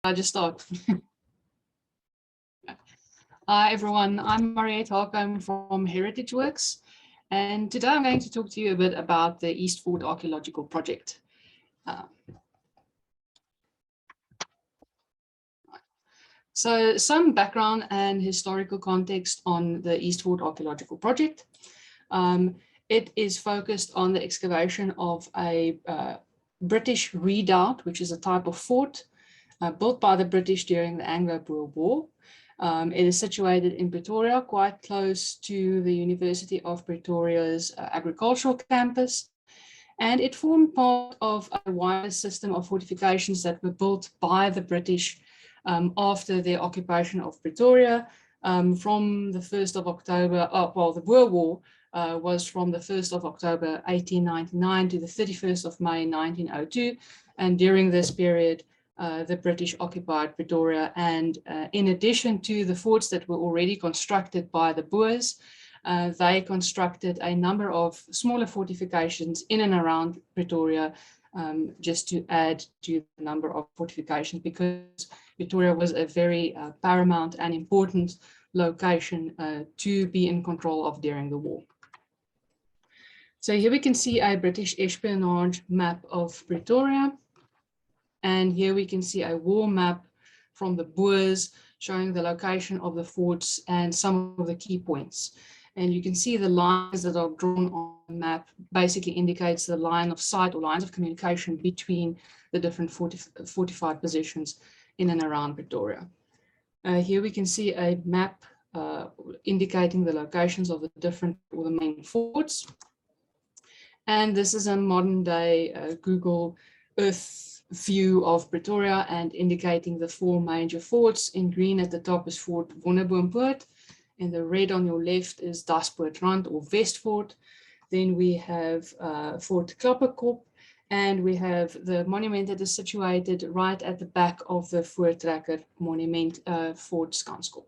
I just start. Hi everyone, I'm Mariette Harcombe from Heritageworx, and today I'm going to talk to you a bit about the East Fort Archaeological Project. So some background and historical context on the East Fort Archaeological Project. It is focused on the excavation of a British redoubt, which is a type of fort built by the British during the Anglo-Boer War. It is situated in Pretoria, quite close to the University of Pretoria's agricultural campus. And it formed part of a wider system of fortifications that were built by the British after their occupation of Pretoria from the 1st of October, well, the Boer War was from the 1st of October 1899 to the 31st of May 1902. And during this period, the British occupied Pretoria, and in addition to the forts that were already constructed by the Boers, they constructed a number of smaller fortifications in and around Pretoria, just to add to the number of fortifications, because Pretoria was a very paramount and important location to be in control of during the war. So here we can see a British espionage map of Pretoria. And here we can see a war map from the Boers showing the location of the forts and some of the key points. And you can see the lines that are drawn on the map basically indicates the line of sight or lines of communication between the different fortified positions in and around Pretoria. Here we can see a map indicating the locations of the different or the main forts. And this is a modern day Google Earth view of Pretoria and indicating the four major forts. In green at the top is Fort Wonderboompoort, and the red on your left is Daspoortrand or Westfort. Then we have Fort Klapperkop, and we have the monument that is situated right at the back of the Voortrekker monument, Fort Skanskop.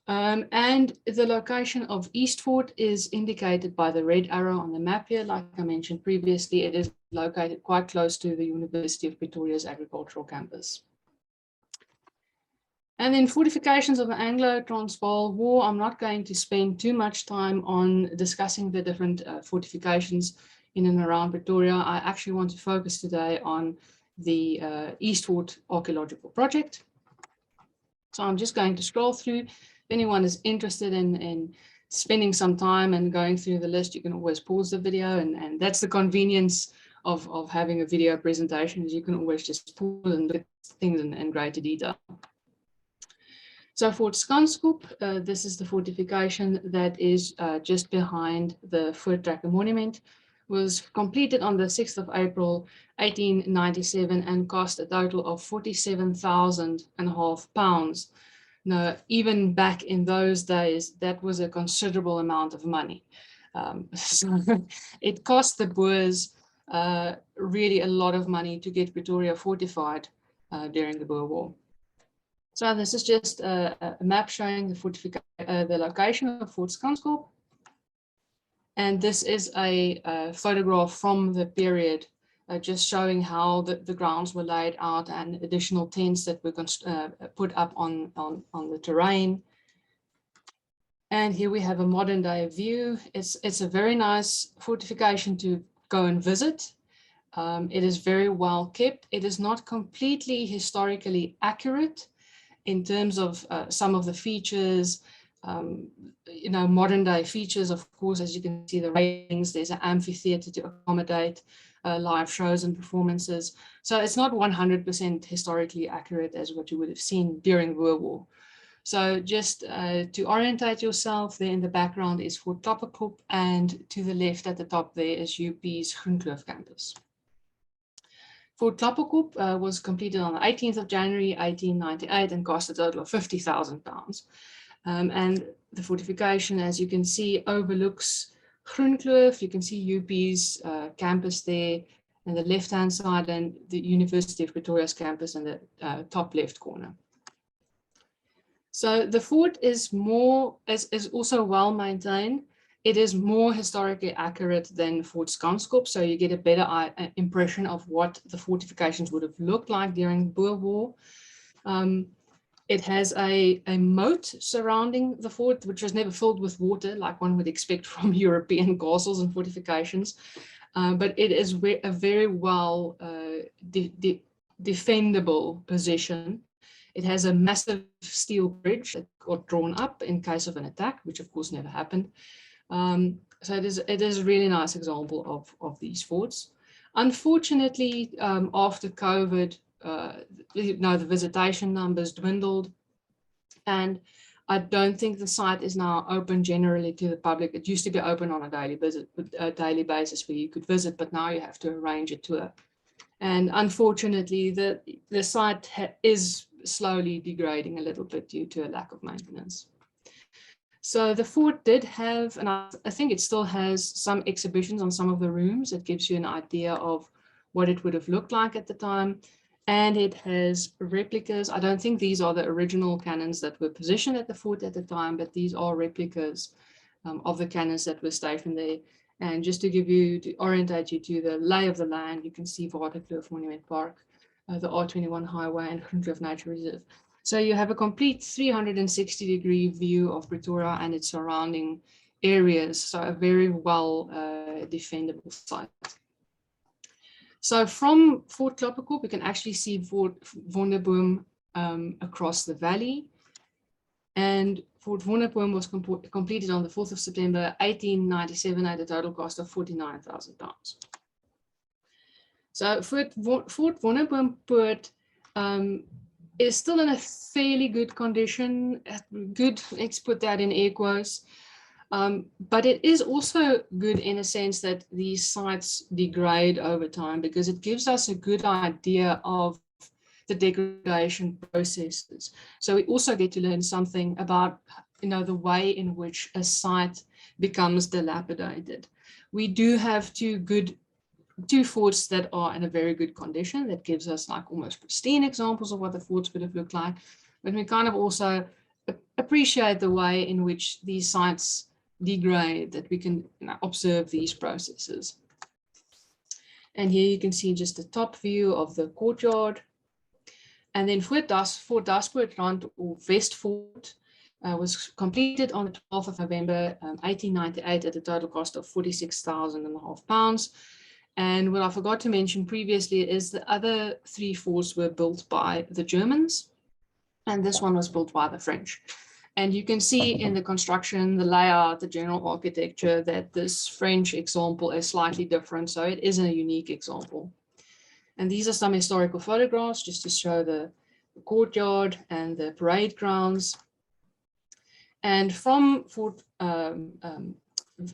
And the location of East Fort is indicated by the red arrow on the map here. Like I mentioned previously, it is located quite close to the University of Pretoria's agricultural campus. And then fortifications of the Anglo-Transvaal War. I'm not going to spend too much time on discussing the different fortifications in and around Pretoria. I actually want to focus today on the East Fort Archaeological Project. So I'm just going to scroll through. If anyone is interested in spending some time and going through the list, you can always pause the video, and that's the convenience of having a video presentation, is you can always just pause and look at things in greater detail. So Fort Skanskop, this is the fortification that is just behind the Voortrekker monument, was completed on the 6th of April 1897 and cost a total of £47,500. Now, even back in those days, that was a considerable amount of money. So it cost the Boers really a lot of money to get Pretoria fortified during the Boer War. So this is just a map showing the location of Fort Skanskop. And this is a photograph from the period, just showing how the grounds were laid out and additional tents that were put up on the terrain. And here we have a modern day view. It's a very nice fortification to go and visit. It is very well kept. It is not completely historically accurate in terms of some of the features. Modern day features, of course, as you can see, the railings, there's an amphitheater to accommodate live shows and performances. So it's not 100% historically accurate as what you would have seen during World War. So just to orientate yourself, there in the background is Fort Klapperkop, and to the left at the top there is UP's Groenkloof campus. Fort Klapperkop was completed on the 18th of January 1898 and cost a total of £50,000. And the fortification, as you can see, overlooks Groenkloof. You can see UP's campus there on the left-hand side, and the University of Pretoria's campus in the top left corner. So the fort is also well maintained. It is more historically accurate than Fort Skanskop, so you get a better impression of what the fortifications would have looked like during the Boer War. It has a moat surrounding the fort, which was never filled with water like one would expect from European castles and fortifications. But it is a very well defendable position. It has a massive steel bridge that got drawn up in case of an attack, which of course never happened. So it is a really nice example of these forts. Unfortunately, after COVID, the visitation numbers dwindled, and I don't think the site is now open generally to the public. It used to be open on a daily basis where you could visit, but now you have to arrange a tour. And unfortunately, the site is slowly degrading a little bit due to a lack of maintenance. So the fort did have, and I think it still has, some exhibitions on some of the rooms. It gives you an idea of what it would have looked like at the time. And it has replicas. I don't think these are the original cannons that were positioned at the fort at the time, but these are replicas of the cannons that were stationed there. And just to orientate you to the lay of the land, you can see Waterkloof Monument Park, the R21 Highway, and Groenkloof Nature Reserve. So you have a complete 360-degree view of Pretoria and its surrounding areas. So a very well defendable site. So from Fort Kloppenkoop, we can actually see Fort Wonderboom across the valley. And Fort Wonderboom was completed on the 4th of September, 1897 at a total cost of £49,000. So Fort Wonderboom Poort is still in a fairly good condition. Good, let's put that in air quotes. But it is also good in a sense that these sites degrade over time, because it gives us a good idea of the degradation processes. So we also get to learn something about, the way in which a site becomes dilapidated. We do have two forts that are in a very good condition. That gives us like almost pristine examples of what the forts would have looked like. But we kind of also appreciate the way in which these sites degrade, that we can observe these processes. And here you can see just the top view of the courtyard. And then Fort Daspoort or Westfort was completed on the 12th of November 1898 at a total cost of £46,500. And what I forgot to mention previously is the other three forts were built by the Germans, and this one was built by the French. And you can see in the construction, the layout, the general architecture, that this French example is slightly different. So it is a unique example. And these are some historical photographs just to show the courtyard and the parade grounds. And from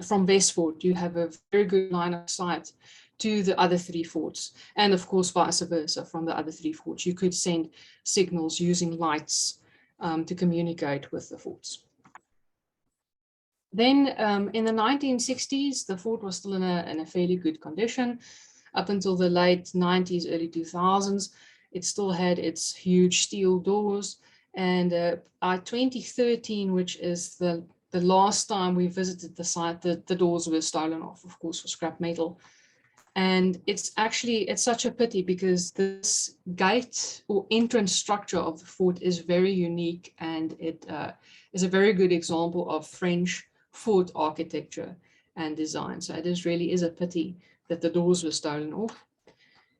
Westfort, you have a very good line of sight to the other three forts. And of course, vice versa, from the other three forts, you could send signals using lights to communicate with the forts. Then in the 1960s, the fort was still in a fairly good condition. Up until the late 90s, early 2000s, it still had its huge steel doors. And by 2013, which is the last time we visited the site, the doors were stolen off, of course, for scrap metal. And it's such a pity, because this gate or entrance structure of the fort is very unique, and it is a very good example of French fort architecture and design. So it really is a pity that the doors were stolen off.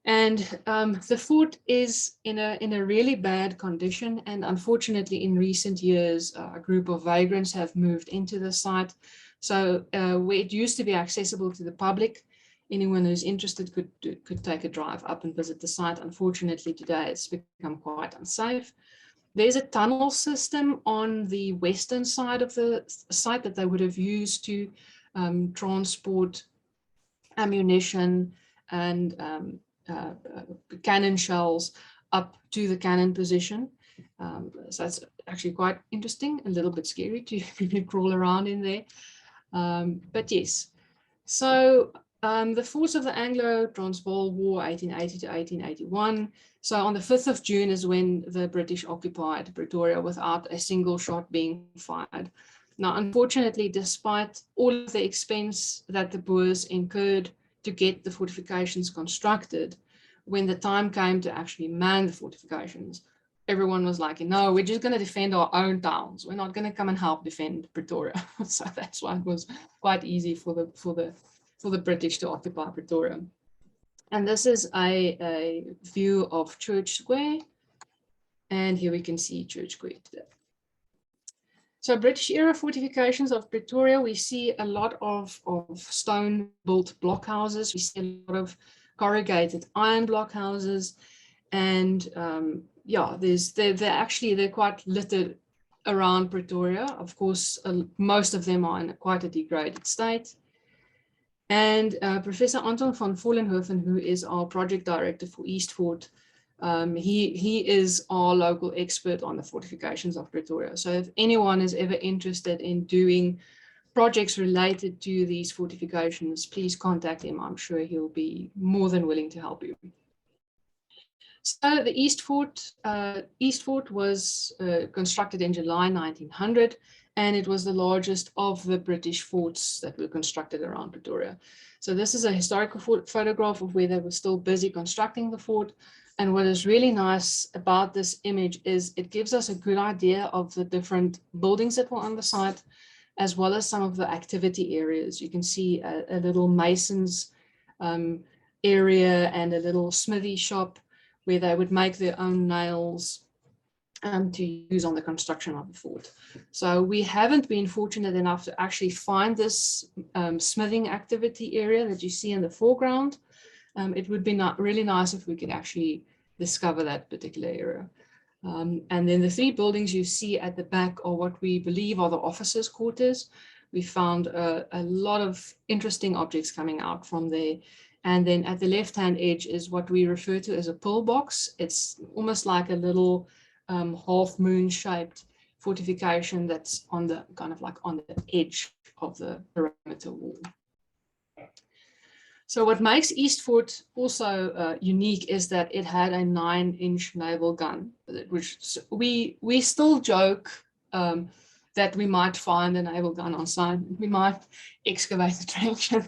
And the fort is in a really bad condition. And unfortunately, in recent years, a group of vagrants have moved into the site. So where it used to be accessible to the public, anyone who's interested could take a drive up and visit the site. Unfortunately, today it's become quite unsafe. There's a tunnel system on the western side of the site that they would have used to transport ammunition and cannon shells up to the cannon position. So it's actually quite interesting, a little bit scary to crawl around in there. But yes, so the force of the Anglo-Transvaal War, 1880 to 1881. So on the 5th of June is when the British occupied Pretoria without a single shot being fired. Now, unfortunately, despite all of the expense that the Boers incurred to get the fortifications constructed, when the time came to actually man the fortifications, everyone was like, no, we're just going to defend our own towns. We're not going to come and help defend Pretoria. So that's why it was quite easy for the British to occupy Pretoria. And this is a view of Church Square. And here we can see Church Square today. So British era fortifications of Pretoria, we see a lot of stone built blockhouses. We see a lot of corrugated iron blockhouses. And yeah, they're quite littered around Pretoria. Of course, most of them are in quite a degraded state. And Professor Anton van Vollenhoven, who is our project director for Eastfort, he is our local expert on the fortifications of Pretoria. So if anyone is ever interested in doing projects related to these fortifications, please contact him. I'm sure he'll be more than willing to help you. So the Eastfort was constructed in July 1900, and it was the largest of the British forts that were constructed around Pretoria. So this is a historical photograph of where they were still busy constructing the fort. And what is really nice about this image is it gives us a good idea of the different buildings that were on the site, as well as some of the activity areas. You can see a little mason's area and a little smithy shop where they would make their own nails to use on the construction of the fort. So we haven't been fortunate enough to actually find this smithing activity area that you see in the foreground. It would be really nice if we could actually discover that particular area. And then the three buildings you see at the back are what we believe are the officers' quarters. We found a lot of interesting objects coming out from there. And then at the left-hand edge is what we refer to as a pillbox. It's almost like a little half moon shaped fortification that's on the kind of like on the edge of the perimeter wall. So what makes Eastfort also unique is that it had a 9-inch naval gun, which we still joke that we might find a naval gun on site. We might excavate a trench and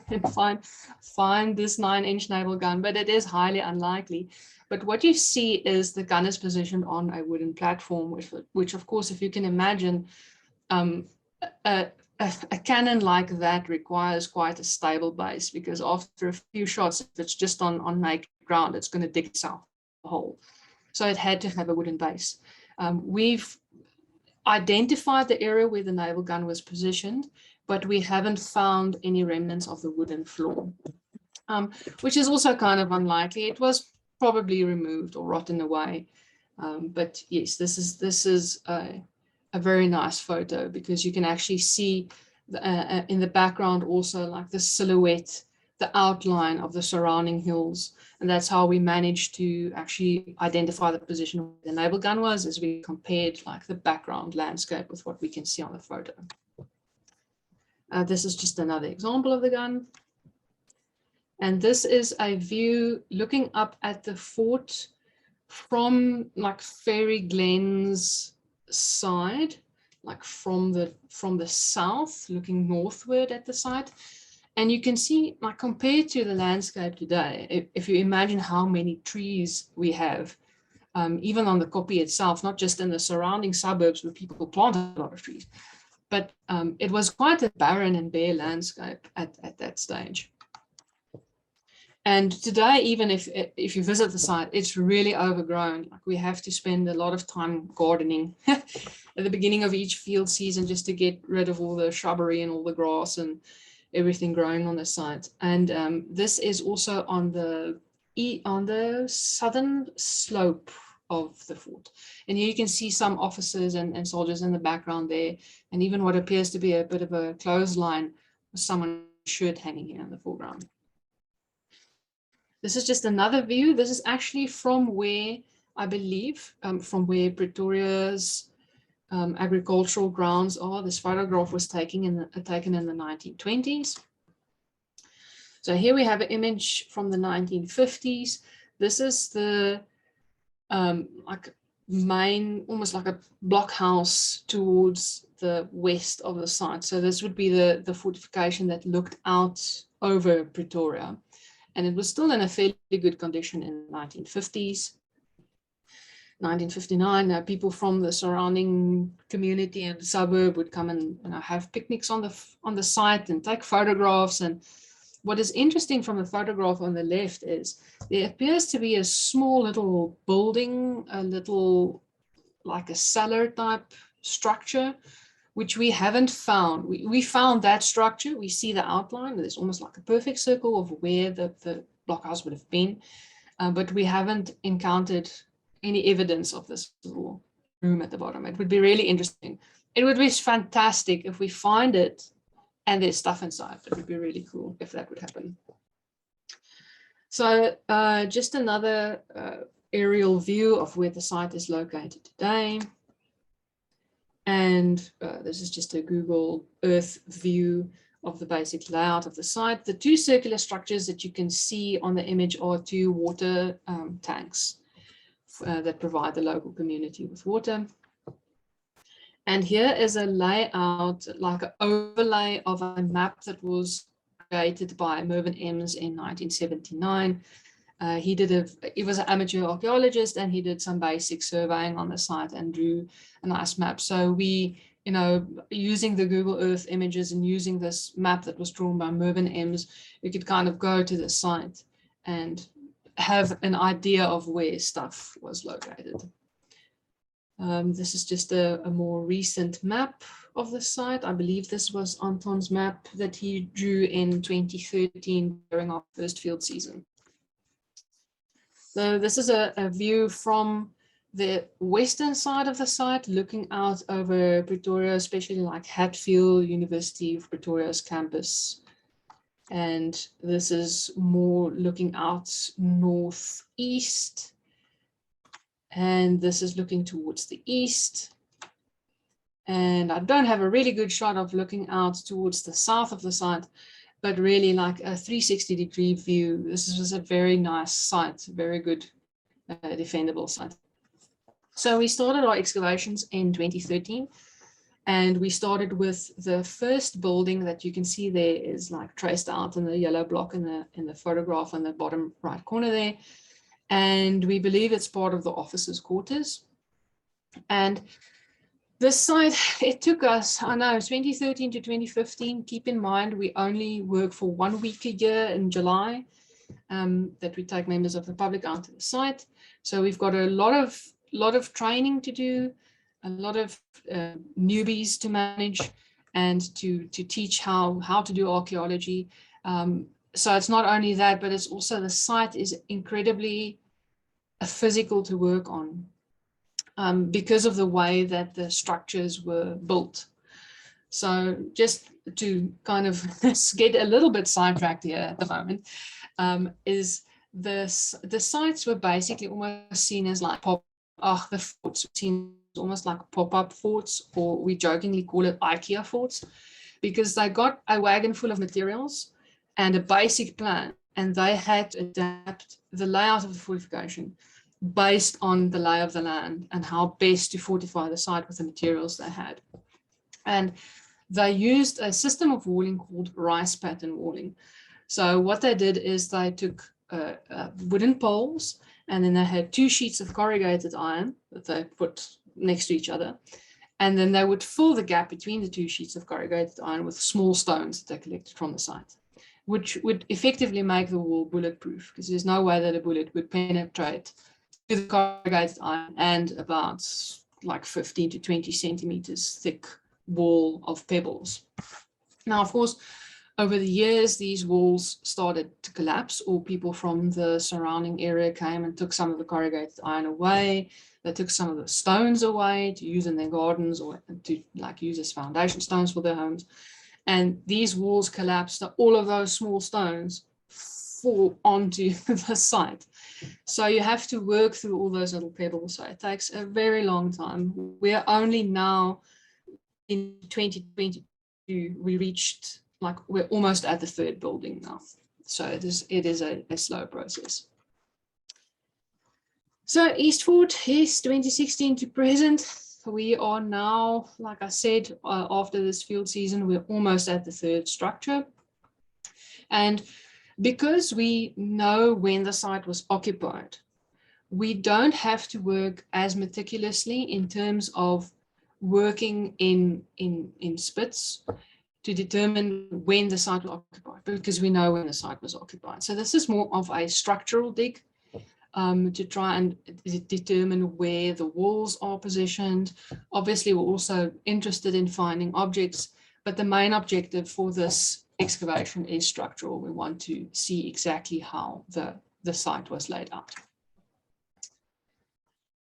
find this 9-inch naval gun, but it is highly unlikely. But what you see is the gun is positioned on a wooden platform, which of course, if you can imagine, a cannon like that requires quite a stable base, because after a few shots, if it's just on naked ground, it's going to dig itself a hole. So it had to have a wooden base. We've identified the area where the naval gun was positioned, but we haven't found any remnants of the wooden floor, which is also kind of unlikely. It was probably removed or rotten away. But yes, this is a very nice photo, because you can actually see in the background also like the silhouette, the outline of the surrounding hills. And that's how we managed to actually identify the position where the naval gun was, as we compared like the background landscape with what we can see on the photo. This is just another example of the gun. And this is a view looking up at the fort from like Fairy Glen's side, like from the south, looking northward at the site. And you can see, like, compared to the landscape today, if you imagine how many trees we have, even on the Koppie itself, not just in the surrounding suburbs where people plant a lot of trees, but it was quite a barren and bare landscape at that stage. And today, even if you visit the site, it's really overgrown. Like, we have to spend a lot of time gardening at the beginning of each field season just to get rid of all the shrubbery and all the grass and everything growing on the site. And this is also on the southern slope of the fort. And here you can see some officers and soldiers in the background there, and even what appears to be a bit of a clothesline with someone's shirt hanging here in the foreground. This is just another view. This is actually from where, I believe, from where Pretoria's agricultural grounds are. This photograph was taken in the 1920s. So here we have an image from the 1950s. This is the like main, almost like a blockhouse towards the west of the site. So this would be the fortification that looked out over Pretoria. And it was still in a fairly good condition in the 1950s. 1959, people from the surrounding community and suburb would come and have picnics on the site and take photographs. And what is interesting from the photograph on the left is there appears to be a small little building, a little like a cellar type structure, which we haven't found. We found that structure. We see the outline. There's almost like a perfect circle of where the blockhouse would have been, but we haven't encountered any evidence of this little room at the bottom. It would be really interesting. It would be fantastic if we find it and there's stuff inside. It would be really cool if that would happen. So just another aerial view of where the site is located today. And this is just a Google Earth view of the basic layout of the site. The two circular structures that you can see on the image are two water tanks that provide the local community with water. And here is a layout, like an overlay of a map that was created by Mervyn Ems in 1979. He was an amateur archaeologist, and he did some basic surveying on the site and drew a nice map. So we, using the Google Earth images and using this map that was drawn by Mervyn Ems, we could kind of go to the site and have an idea of where stuff was located. This is just a more recent map of the site. I believe this was Anton's map that he drew in 2013 during our first field season. So this is a view from the western side of the site, looking out over Pretoria, especially like Hatfield, University of Pretoria's campus. And this is more looking out northeast. And this is looking towards the east. And I don't have a really good shot of looking out towards the south of the site, but really like a 360-degree view. This was a very nice site, very good defendable site. So we started our excavations in 2013, and we started with the first building that you can see there is like traced out in the yellow block in the photograph in the bottom right corner there. And we believe it's part of the officers' quarters. And this site, it took us, 2013 to 2015. Keep in mind, we only work for 1 week a year in July, that we take members of the public out to the site. So we've got a lot of training to do, a lot of newbies to manage, and to teach how to do archaeology. So it's not only that, but it's also the site is incredibly physical to work on. Because of the way that the structures were built. So just to kind of get a little bit sidetracked here at the moment, is the sites were basically almost seen as like the forts were seen almost like pop-up forts, or we jokingly call it IKEA forts, because they got a wagon full of materials and a basic plan, and they had to adapt the layout of the fortification based on the lay of the land and how best to fortify the site with the materials they had. And they used a system of walling called rice pattern walling. So what they did is they took wooden poles, and then they had 2 sheets of corrugated iron that they put next to each other. And then they would fill the gap between the 2 sheets of corrugated iron with small stones that they collected from the site, which would effectively make the wall bulletproof, because there's no way that a bullet would penetrate the corrugated iron and about like 15 to 20 centimeters thick wall of pebbles. Now, of course, over the years, these walls started to collapse, or people from the surrounding area came and took some of the corrugated iron away. They took some of the stones away to use in their gardens, or to like use as foundation stones for their homes. And these walls collapsed. All of those small stones fall onto the site. So you have to work through all those little pebbles. So it takes a very long time. We're only now in 2022, we reached, like, we're almost at the 3rd building now. So it is a slow process. So Eastfort is 2016 to present. We are now, like I said, after this field season, we're almost at the third structure. And because we know when the site was occupied, we don't have to work as meticulously in terms of working in spits to determine when the site was occupied, because we know when the site was occupied. So this is more of a structural dig to try and determine where the walls are positioned. Obviously, we're also interested in finding objects, but the main objective for this excavation is structural. We want to see exactly how the site was laid out.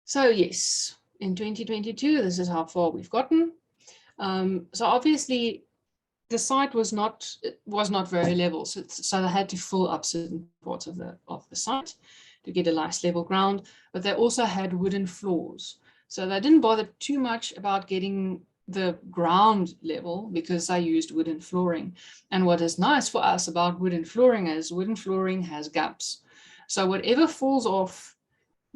So yes, in 2022, this is how far we've gotten. So obviously, the site was not very level, so they had to fill up certain parts of the site to get a nice level ground, but they also had wooden floors. So they didn't bother too much about getting the ground level because they used wooden flooring. And what is nice for us about wooden flooring is wooden flooring has gaps. So whatever falls off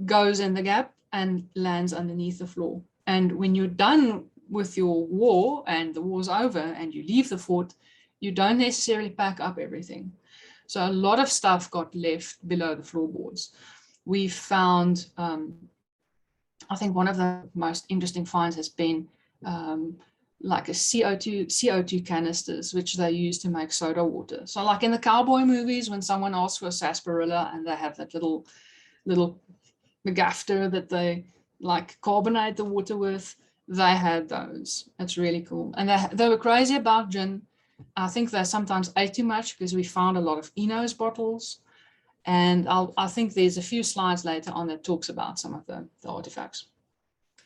goes in the gap and lands underneath the floor. And when you're done with your war and the war's over and you leave the fort, you don't necessarily pack up everything. So a lot of stuff got left below the floorboards. We found, I think one of the most interesting finds has been like a CO2 canisters, which they use to make soda water. So like in the cowboy movies, when someone asks for a sarsaparilla and they have that little megafter that they like carbonate the water with, they had those. That's really cool. And they were crazy about gin. I think they sometimes ate too much because we found a lot of Enos bottles. And I think there's a few slides later on that talks about some of the artifacts.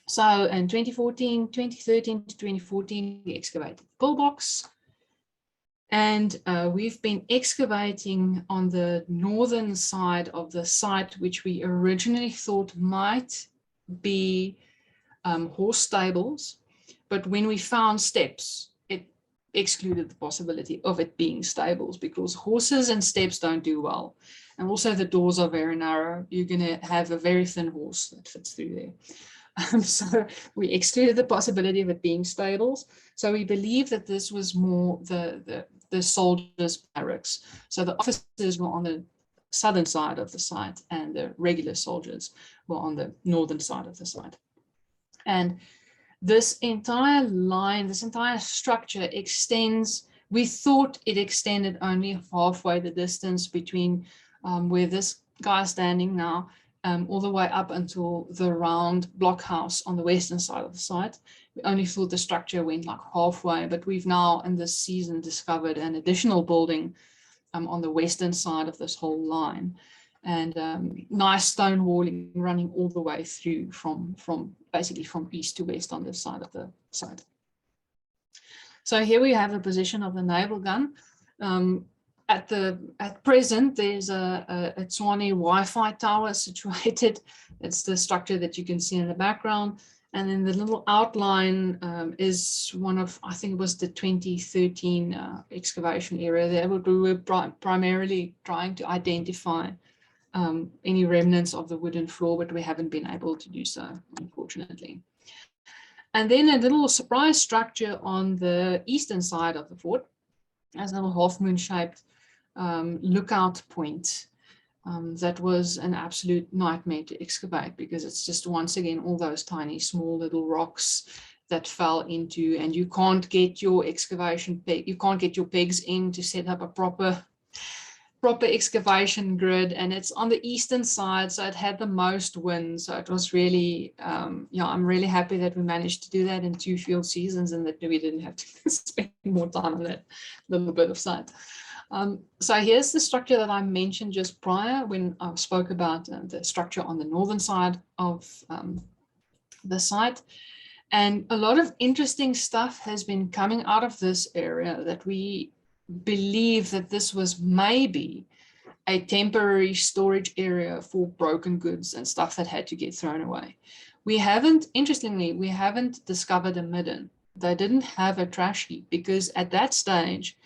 So in 2013 to 2014, we excavated the pillbox. And we've been excavating on the northern side of the site, which we originally thought might be horse stables. But when we found steps, it excluded the possibility of it being stables because horses and steps don't do well. And also the doors are very narrow. You're going to have a very thin horse that fits through there. So we excluded the possibility of it being stables. So we believe that this was more the soldiers' barracks. So the officers were on the southern side of the site and the regular soldiers were on the northern side of the site. And this entire line, this entire structure extends, we thought it extended only halfway the distance between where this guy is standing now, all the way up until the round blockhouse on the western side of the site. We only thought the structure went like halfway, but we've now in this season discovered an additional building on the western side of this whole line. And nice stone walling running all the way through from basically from east to west on this side of the site. So here we have the position of the naval gun. At present, there's a Tshwane Wi-Fi tower situated. It's the structure that you can see in the background. And then the little outline is one of, I think it was the 2013 excavation area there. We were primarily trying to identify any remnants of the wooden floor, but we haven't been able to do so, unfortunately. And then a little surprise structure on the eastern side of the fort, as a little half-moon shaped lookout point. That was an absolute nightmare to excavate because it's just, once again, all those tiny, small little rocks that fell into, and you can't get your excavation peg, you can't get your pegs in to set up a proper excavation grid, and it's on the eastern side, so it had the most wind. So it was really, yeah, I'm really happy that we managed to do that in 2 field seasons and that we didn't have to spend more time on that little bit of site. So here's the structure that I mentioned just prior when I spoke about the structure on the northern side of the site. And a lot of interesting stuff has been coming out of this area that we believe that this was maybe a temporary storage area for broken goods and stuff that had to get thrown away. We haven't, interestingly, we haven't discovered a midden. They didn't have a trash heap because at that stage,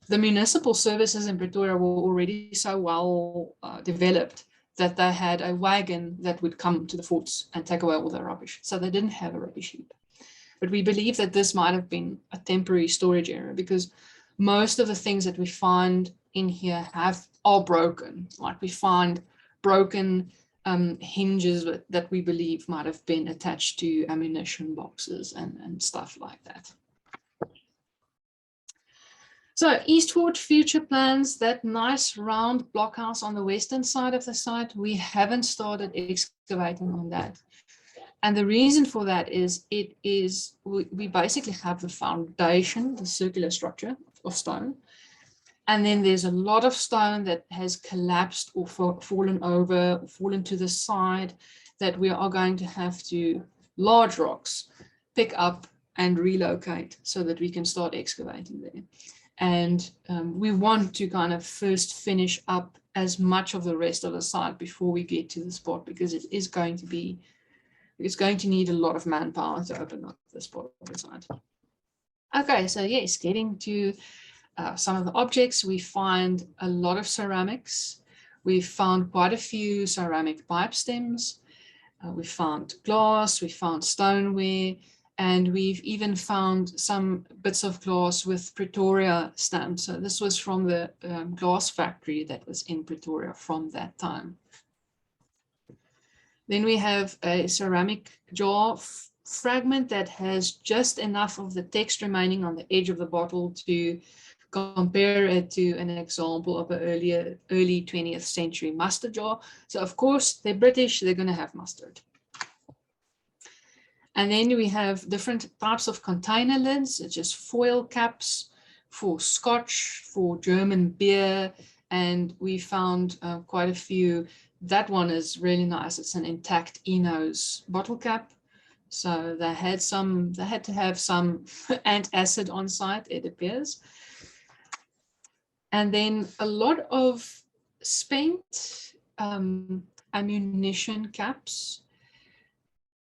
the municipal services in Pretoria were already so well developed that they had a wagon that would come to the forts and take away all the rubbish. So they didn't have a rubbish heap. But we believe that this might have been a temporary storage area because most of the things that we find in here are broken. Like we find broken hinges that we believe might have been attached to ammunition boxes and stuff like that. So Eastward future plans, that nice round blockhouse on the western side of the site, we haven't started excavating on that. And the reason for that is we basically have the foundation, the circular structure of stone. And then there's a lot of stone that has collapsed or fallen over or fallen to the side that we are going to have to, large rocks, pick up and relocate so that we can start excavating there. And we want to kind of first finish up as much of the rest of the site before we get to the spot, because it's going to need a lot of manpower to open up the spot of the site. Okay, so yes, getting to some of the objects, we find a lot of ceramics. We found quite a few ceramic pipe stems. We found glass, we found stoneware, and we've even found some bits of glass with Pretoria stamps. So this was from the glass factory that was in Pretoria from that time. Then we have a ceramic jar fragment that has just enough of the text remaining on the edge of the bottle to compare it to an example of an early 20th century mustard jar. So of course, they're British, they're going to have mustard. And then we have different types of container lids, such as foil caps for Scotch, for German beer, and we found quite a few. That one is really nice. It's an intact Enos bottle cap. So they had to have some antacid on site, it appears. And then a lot of spent ammunition caps,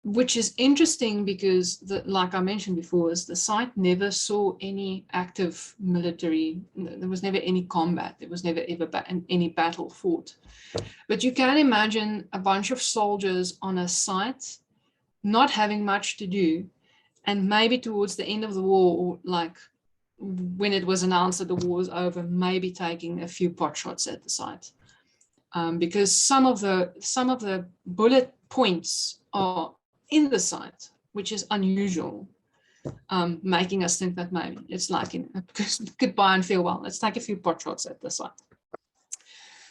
which is interesting because, like I mentioned before, is the site never saw any active military. There was never any combat. There was never ever any battle fought. But you can imagine a bunch of soldiers on a site not having much to do, and maybe towards the end of the war, or like when it was announced that the war was over, maybe taking a few pot shots at the site, because some of the bullet points are in the site, which is unusual, making us think that maybe it's like goodbye and farewell. Let's take a few pot shots at the site.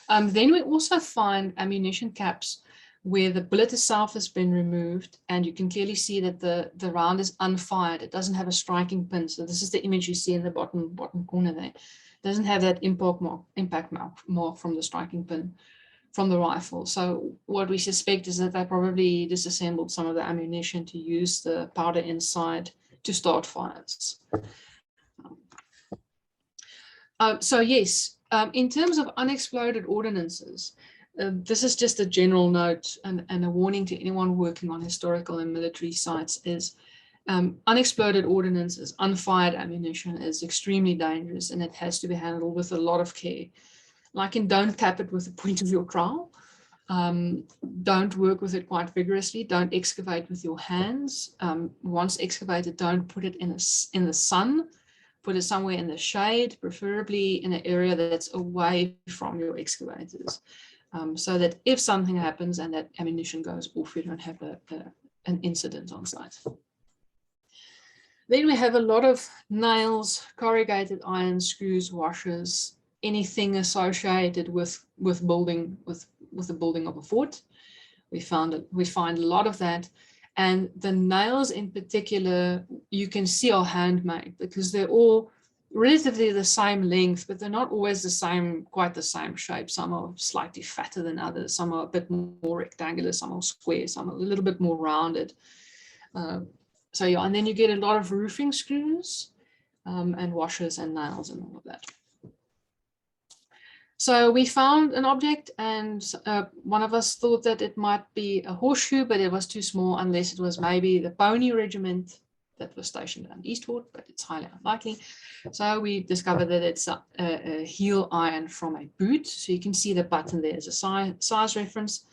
Then we also find ammunition caps where the bullet itself has been removed, and you can clearly see that the round is unfired. It doesn't have a striking pin. So this is the image you see in the bottom corner there. It doesn't have that impact mark from the striking pin from the rifle. So what we suspect is that they probably disassembled some of the ammunition to use the powder inside to start fires. So yes, in terms of unexploded ordnances, this is just a general note and a warning to anyone working on historical and military sites is unexploded ordnance, unfired ammunition is extremely dangerous, and it has to be handled with a lot of care. Like in don't tap it with the point of your trowel. Don't work with it quite vigorously. Don't excavate with your hands. Once excavated, don't put it in the sun. Put it somewhere in the shade, preferably in an area that's away from your excavators, so that if something happens and that ammunition goes off, you don't have an incident on site. Then we have a lot of nails, corrugated iron, screws, washers, anything associated with the building of a fort. We find a lot of that, and the nails in particular you can see are handmade because they're all relatively the same length, but they're not always quite the same shape. Some are slightly fatter than others, some are a bit more rectangular, some are square, some are a little bit more rounded. So yeah, and then you get a lot of roofing screws and washers and nails and all of that. So we found an object, and one of us thought that it might be a horseshoe, but it was too small unless it was maybe the pony regiment that was stationed at Eastwood, but it's highly unlikely. So we discovered that it's a heel iron from a boot. So you can see the button there as a size reference.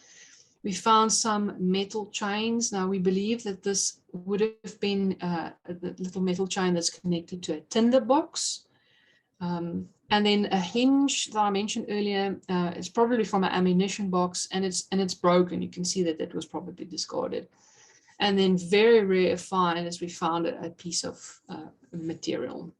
We found some metal chains. Now we believe that this would have been a little metal chain that's connected to a tinder box. And then a hinge that I mentioned earlier is probably from an ammunition box, and it's broken. You can see that it was probably discarded. And then very rare find is we found a piece of material.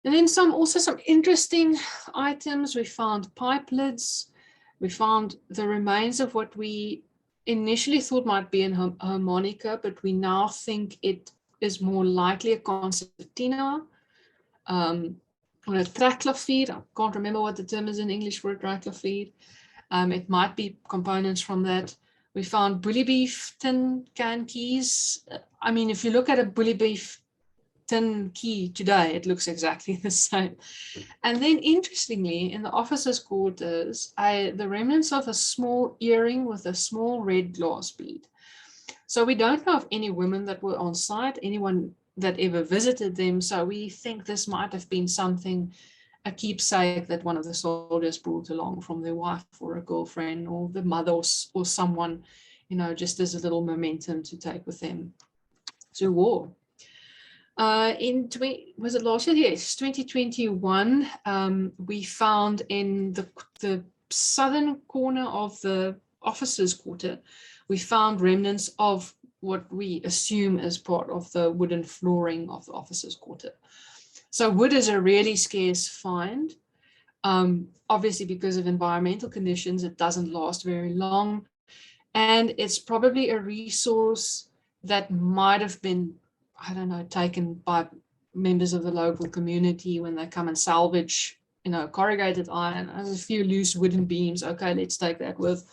And then also some interesting items. We found pipe lids. We found the remains of what we initially thought might be a harmonica, but we now think it is more likely a concertina. Or a tracklavier. I can't remember what the term is in English for a tracklavier. It might be components from that. We found bully beef tin can keys. I mean, if you look at a bully beef tin key today, it looks exactly the same. And then interestingly, in the officers' quarters, the remnants of a small earring with a small red glass bead. So we don't know of any women that were on site, anyone that ever visited them. So we think this might have been something, a keepsake that one of the soldiers brought along from their wife or a girlfriend or the mother or someone, you know, just as a little momentum to take with them to war. Was it last year? Yes, 2021, we found in the southern corner of the officers' quarter, we found remnants of what we assume is part of the wooden flooring of the officers' quarter. So wood is a really scarce find. Obviously, because of environmental conditions, it doesn't last very long. And it's probably a resource that might have been, I don't know, taken by members of the local community when they come and salvage, you know, corrugated iron and a few loose wooden beams. Okay, let's take that with.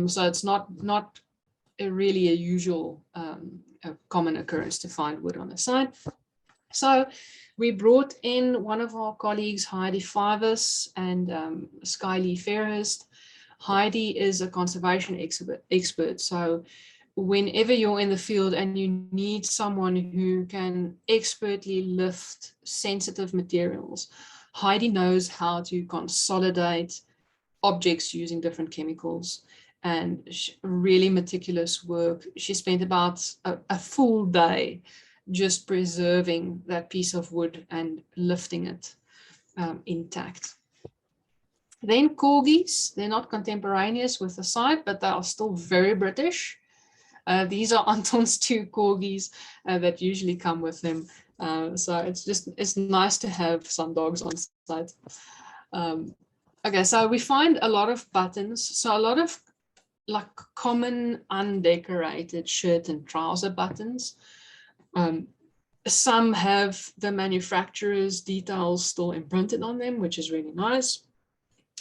So it's not really a usual, a common occurrence to find wood on the site. So we brought in one of our colleagues, Heidi Fivers and Skylee Fairhurst. Heidi is a conservation expert. So whenever you're in the field and you need someone who can expertly lift sensitive materials, Heidi knows how to consolidate objects using different chemicals. And really meticulous work. She spent about a full day just preserving that piece of wood and lifting it intact. Then corgis, they're not contemporaneous with the site, but they are still very British. These are Anton's 2 corgis that usually come with him. So it's nice to have some dogs on site. Okay, so we find a lot of buttons. So a lot of like common undecorated shirt and trouser buttons. Some have the manufacturer's details still imprinted on them, which is really nice.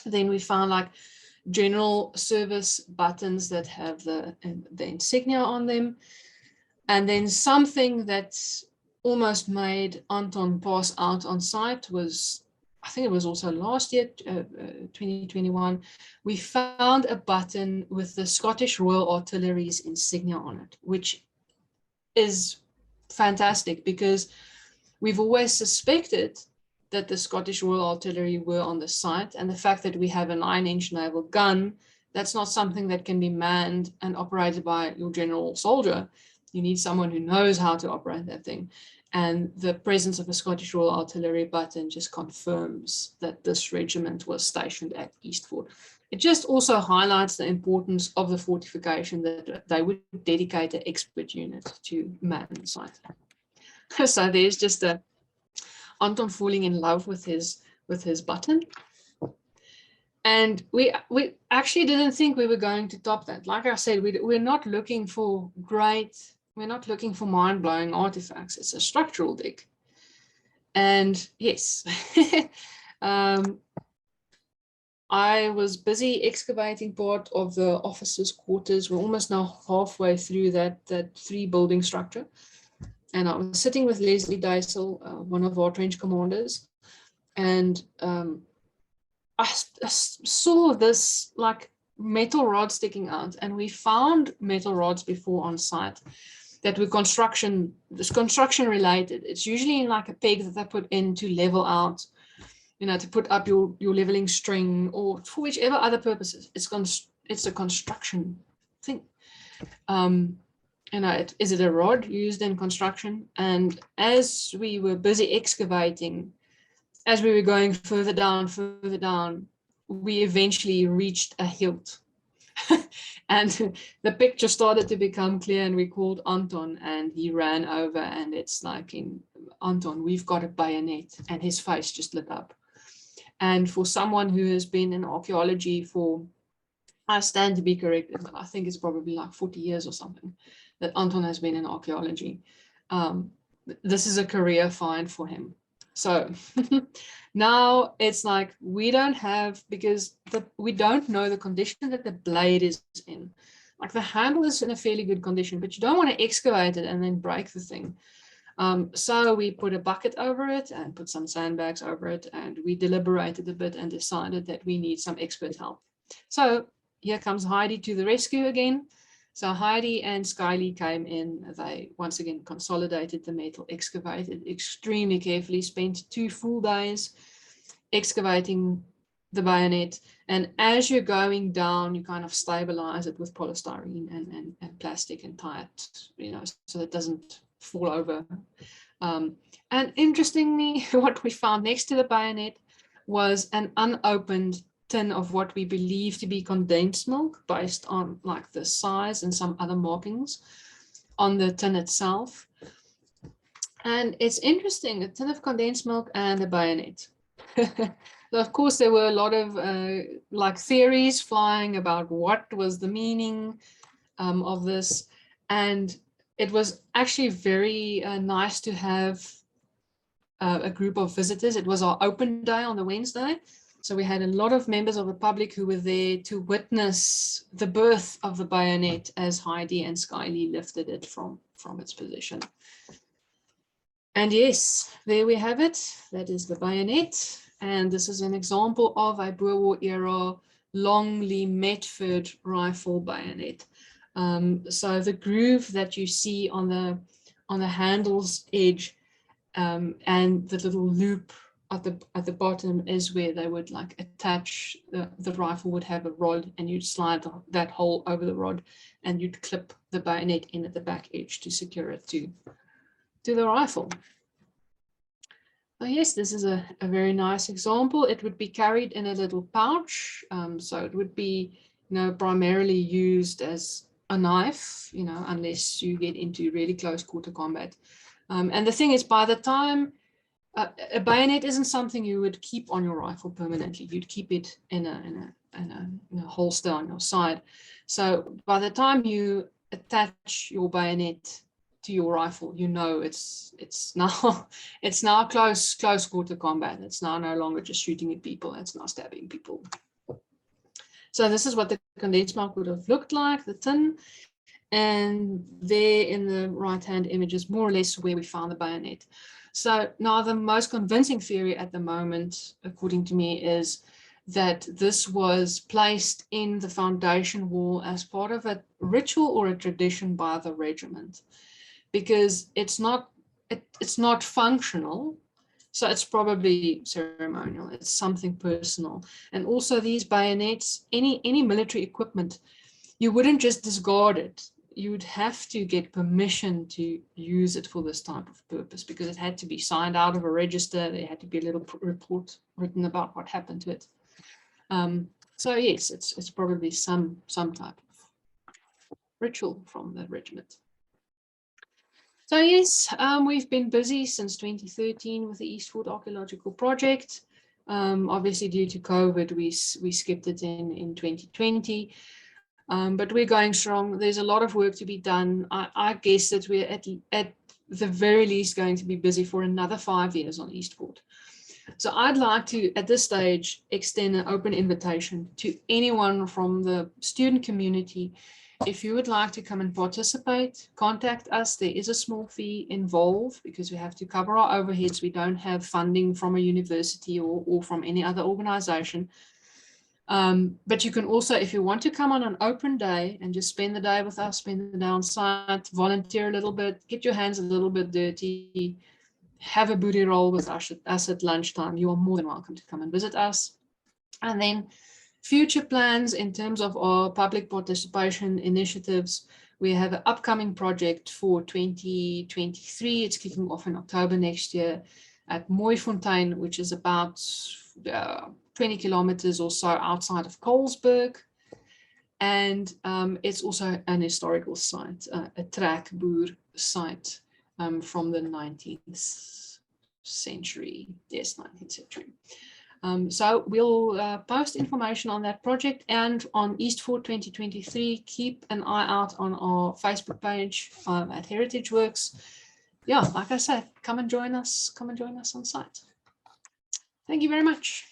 Then we found like general service buttons that have the insignia on them. And then something that almost made Anton pass out on site was, I think it was also last year, 2021, we found a button with the Scottish Royal Artillery's insignia on it, which is fantastic because we've always suspected that the Scottish Royal Artillery were on the site, and the fact that we have a 9-inch naval gun, that's not something that can be manned and operated by your general soldier. You need someone who knows how to operate that thing. And the presence of a Scottish Royal Artillery button just confirms that this regiment was stationed at Eastwood. It just also highlights the importance of the fortification that they would dedicate an expert unit to man the site. So there's just Anton falling in love with his button. And we actually didn't think we were going to top that. Like I said, we're not looking for we're not looking for mind-blowing artifacts. It's a structural dig. And yes, I was busy excavating part of the officers' quarters. We're almost now halfway through that 3-building structure. And I was sitting with Leslie Dysel, one of our trench commanders, and I saw this like metal rods sticking out, and we found metal rods before on site that were construction related. It's usually like a peg that they put in to level out, you know, to put up your leveling string, or for whichever other purposes. It's a construction thing. You know, is it a rod used in construction? And as we were busy excavating, as we were going further down, we eventually reached a hilt. And the picture started to become clear, and we called Anton, and he ran over, and it's like, Anton, we've got a bayonet, and his face just lit up. And for someone who has been in archaeology for, I stand to be corrected, but I think it's probably like 40 years or something that Anton has been in archaeology. This is a career find for him. So now it's like we don't have, because we don't know the condition that the blade is in. Like the handle is in a fairly good condition, but you don't want to excavate it and then break the thing. So we put a bucket over it and put some sandbags over it, and we deliberated a bit and decided that we need some expert help. So here comes Heidi to the rescue again. So Heidi and Skyly came in. They once again consolidated the metal, excavated extremely carefully, spent 2 full days excavating the bayonet. And as you're going down, you kind of stabilize it with polystyrene and plastic and tie it, you know, so it doesn't fall over. And interestingly, what we found next to the bayonet was an unopened tin of what we believe to be condensed milk, based on like the size and some other markings on the tin itself. And it's interesting, a tin of condensed milk and a bayonet. So of course, there were a lot of like theories flying about what was the meaning of this. And it was actually very nice to have a group of visitors. It was our open day on the Wednesday. So we had a lot of members of the public who were there to witness the birth of the bayonet as Heidi and Skyly lifted it from its position. And yes, there we have it. That is the bayonet. And this is an example of a Boer War era Longley Metford rifle bayonet. So the groove that you see on the handle's edge and the little loop at the bottom is where they would like attach, the rifle would have a rod, and you'd slide that hole over the rod, and you'd clip the bayonet in at the back edge to secure it to the rifle. Oh yes, this is a very nice example. It would be carried in a little pouch, so it would be, you know, primarily used as a knife, you know, unless you get into really close quarter combat. And the thing is, by the time a bayonet isn't something you would keep on your rifle permanently. You'd keep it in a holster on your side. So by the time you attach your bayonet to your rifle, you know it's now close quarter combat. It's now no longer just shooting at people. It's now stabbing people. So this is what the condensed milk would have looked like, the tin. And there in the right-hand image is more or less where we found the bayonet. So now the most convincing theory at the moment, according to me, is that this was placed in the foundation wall as part of a ritual or a tradition by the regiment, because it's not functional. So it's probably ceremonial. It's something personal. And also these bayonets, any military equipment, you wouldn't just discard it. You would have to get permission to use it for this type of purpose, because it had to be signed out of a register. There had to be a little report written about what happened to it. So yes, it's probably some type of ritual from the regiment. So yes, we've been busy since 2013 with the Eastwood Archaeological Project. Obviously, due to COVID, we skipped it in 2020. But we're going strong. There's a lot of work to be done. I guess that we're at the very least going to be busy for another 5 years on Eastport. So I'd like to, at this stage, extend an open invitation to anyone from the student community. If you would like to come and participate, contact us. There is a small fee involved because we have to cover our overheads. We don't have funding from a university or from any other organization. But you can also, if you want to come on an open day and just spend the day with us, spend the day on site, volunteer a little bit, get your hands a little bit dirty, have a booty roll with us at lunchtime, you are more than welcome to come and visit us. And then future plans in terms of our public participation initiatives. We have an upcoming project for 2023. It's kicking off in October next year at Mooifontein, which is about 20 kilometers or so outside of Colesberg. And it's also an historical site, a trekboer site from the 19th century. Yes, 19th century. So we'll post information on that project, and on Eastfort 2023, keep an eye out on our Facebook page at Heritageworx. Yeah, like I said, come and join us on site. Thank you very much.